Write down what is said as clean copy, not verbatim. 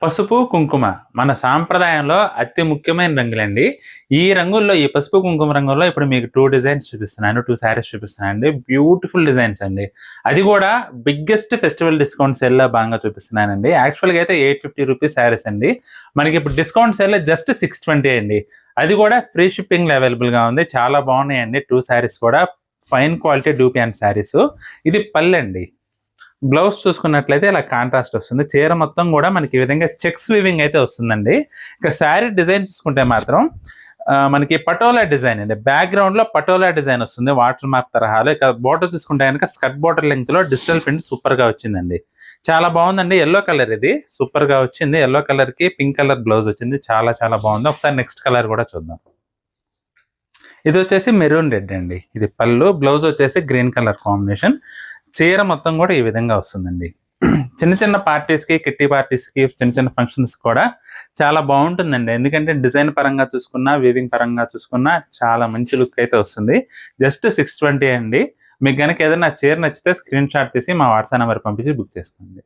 పసుపు, కుంకుమ మన సాంప్రదాయంలో అతి ముఖ్యమైన రంగులండి. ఈ రంగుల్లో ఈ పసుపు, కుంకుమ రంగుల్లో ఇప్పుడు మీకు 2 డిజైన్స్ చూపిస్తున్నాను. 2 శారీస్ చూపిస్తున్నానండి. బ్యూటిఫుల్ డిజైన్స్ అండి. అది గూడా బిగ్గెస్ట్ ఫెస్టివల్ డిస్కౌంట్ సేల్‌లో భాగంగా చూపిస్తున్నానండి. యాక్చువల్‌గా అయితే రూ. 850 శారీస్ అండి. మనకిప్పుడు డిస్కౌంట్ సేల్‌లో జస్ట్ 620 అండి. అది గూడా ఫ్రీ షిప్పింగ్‌లో అవైలబుల్‌గా ఉంది. చాలా బాగున్నాయండి 2 శారీస్ కూడా. Fine quality dupion saris. ఇది పళ్ళండి. బ్లౌజ్ చూసుకున్నట్లయితే ఇలా కాంట్రాస్ట్ వస్తుంది. చీర మొత్తం కూడా మనకి ఈ విధంగా చెక్స్ వీవింగ్ అయితే వస్తుందండి. ఇక శారీ డిజైన్ చూసుకుంటే మాత్రం మనకి పటోలా డిజైన్ అండి. బ్యాక్‌గ్రౌండ్‌లో పటోలా డిజైన్ వస్తుంది. వాటర్ మార్క్ తరహాలో. ఇక బోర్డర్ చూసుకుంటే గనక స్కర్ట్ బోర్డర్ లెంగ్త్‌లో డిజిటల్ ప్రింట్ సూపర్‌గా వచ్చిందండి. చాలా బాగుందండి. యెల్లో కలర్ ఇది. సూపర్‌గా వచ్చింది. యెల్లో కలర్‌కి పింక్ కలర్ బ్లౌజ్ వచ్చింది. చాలా చాలా బాగుంది. ఒకసారి నెక్స్ట్ కలర్ కూడా చూద్దాం. ఇది వచ్చేసి మెరూన్ రెడ్ అండి. ఇది పళ్ళు. బ్లౌజ్ వచ్చేసి గ్రీన్ కలర్ కాంబినేషన్. చీర మొత్తం కూడా ఈ విధంగా వస్తుందండి. చిన్న చిన్న పార్టీస్‌కి, కిట్టి పార్టీస్‌కి, చిన్న చిన్న ఫంక్షన్స్‌కి కూడా చాలా బాగుంటుందండి. ఎందుకంటే డిజైన్ పరంగా చూసుకున్నా, వీవింగ్ పరంగా చూసుకున్నా చాలా మంచి లుక్ అయితే వస్తుంది. జస్ట్ 620 అండి. మీకు గనక ఏదైనా చీర నచ్చితే స్క్రీన్ షాట్ తీసి మా వాట్సాప్ నంబర్‌కి పంపించి బుక్ చేసుకోండి.